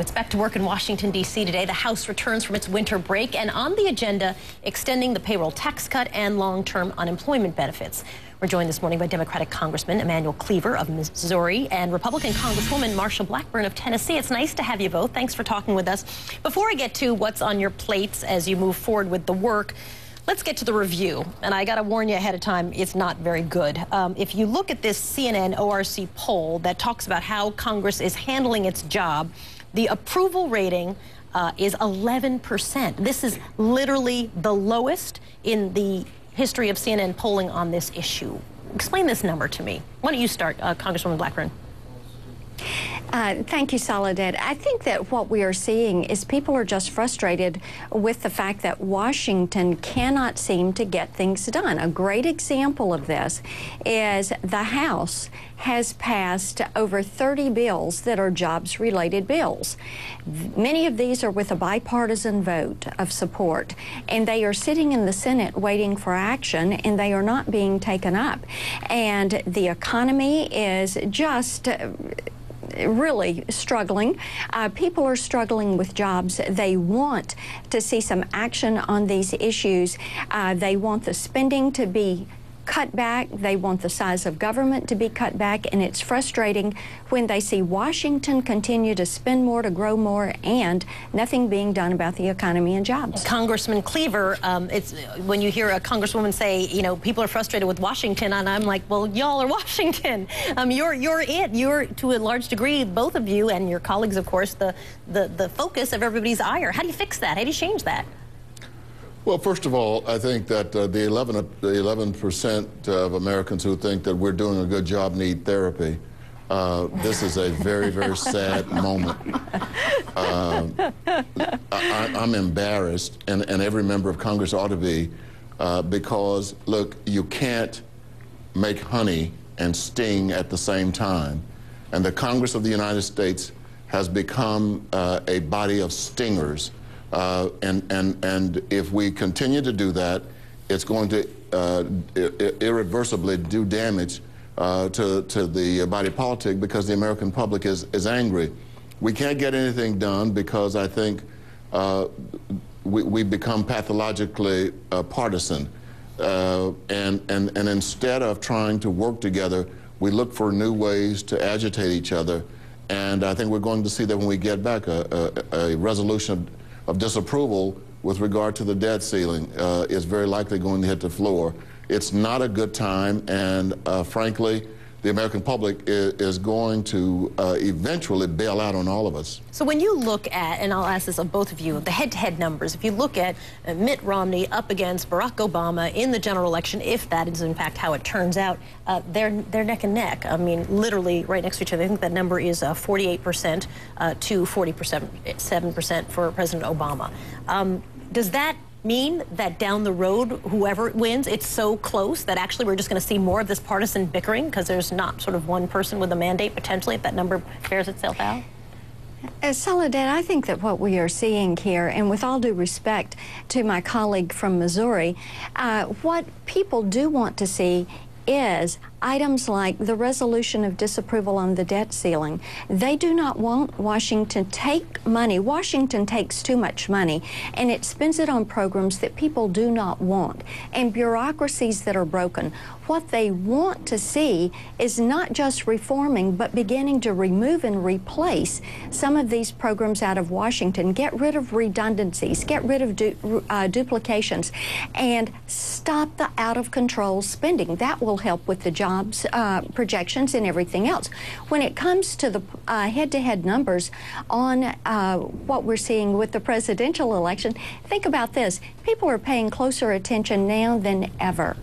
It's back to work in Washington, D.C. today. The House returns from its winter break, and on the agenda, extending the payroll tax cut and long-term unemployment benefits. We're joined this morning by Democratic Congressman Emanuel Cleaver of Missouri and Republican Congresswoman Marsha Blackburn of Tennessee. It's nice to have you both. Thanks for talking with us. Before I get to what's on your plates as you move forward with the work, let's get to the review. And I got to warn you ahead of time, it's not very good. If you look at this CNN ORC poll that talks about how Congress is handling its job, the approval rating is 11%. This is literally the lowest in the history of CNN polling on this issue. Explain this number to me. Why don't you start, Congresswoman Blackburn? Thank you, Soledad. I think that what we are seeing is people are just frustrated with the fact that Washington cannot seem to get things done. A great example of this is the House has passed over 30 bills that are jobs-related bills. Many of these are with a bipartisan vote of support, and they are sitting in the Senate waiting for action, and they are not being taken up. And the economy is just really struggling. People are struggling with jobs. They want to see some action on these issues. They want the spending to be cut back. They want the size of government to be cut back, and it's frustrating when they see Washington continue to spend more, to grow more, and nothing being done about the economy and jobs. Congressman Cleaver, it's when you hear a congresswoman say, you know, people are frustrated with Washington, and I'm like, well, y'all are Washington. You're it. You're, to a large degree, both of you and your colleagues, of course, the focus of everybody's ire. How do you fix that? How do you change that? Well, first of all, I think that the 11% of Americans who think that we're doing a good job need therapy. This is a very, very sad moment. I'm embarrassed, and every member of Congress ought to be, because, look, you can't make honey and sting at the same time. And the Congress of the United States has become a body of stingers. And if we continue to do that, it's going to irreversibly do damage to the body politic, because the American public is angry. We can't get anything done because I think we become pathologically partisan. And instead of trying to work together, we look for new ways to agitate each other. And I think we're going to see that when we get back, a resolution of disapproval with regard to the debt ceiling is very likely going to hit the floor. It's not a good time, and frankly, the American public is going to eventually bail out on all of us. So when you look at, and I'll ask this of both of you, the head-to-head numbers, if you look at Mitt Romney up against Barack Obama in the general election, if that is in fact how it turns out, they're neck and neck. I mean, literally right next to each other. I think that number is 48% to 47% for President Obama. Does that mean that down the road, whoever wins, it's so close that actually we're just going to see more of this partisan bickering because there's not sort of one person with a mandate potentially if that number bears itself out? Soledad, I think that what we are seeing here, and with all due respect to my colleague from Missouri, what people do want to see is items like the resolution of disapproval on the debt ceiling. They do not want Washington to take money. Washington takes too much money, and it spends it on programs that people do not want, and bureaucracies that are broken. What they want to see is not just reforming, but beginning to remove and replace some of these programs out of Washington, get rid of redundancies, get rid of duplications, and stop the out-of-control spending. That will help with the jobs projections and everything else. When it comes to the head-to-head numbers on what we're seeing with the presidential election, think about this. People are paying closer attention now than ever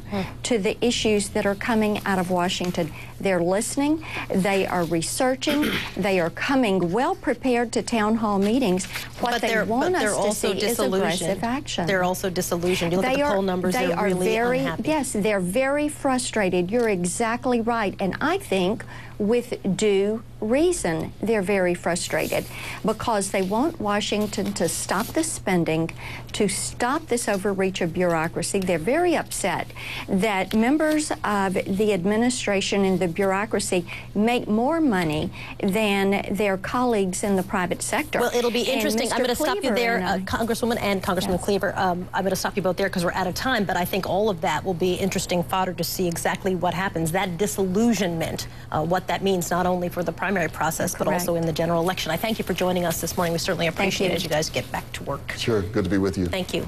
to the issues that are coming out of Washington. They're listening, they are researching, they are coming well prepared to town hall meetings. What they want us to see is aggressive action. They're also disillusioned. You look at the poll numbers, they're really unhappy. Yes, they're very frustrated. You're exactly right. And I think with due reason they're very frustrated, because they want Washington to stop the spending, to stop this overreach of bureaucracy. They're very upset that members of the administration and the bureaucracy make more money than their colleagues in the private sector. Well, it'll be interesting. I'm going to stop you there, Congresswoman and Congressman Cleaver. I'm going to stop you both there because we're out of time, but I think all of that will be interesting fodder to see exactly what happens. That disillusionment, what that means not only for the primary process, but also in the general election. I thank you for joining us this morning. We certainly appreciate it as you guys get back to work. Sure. Good to be with you. Thank you.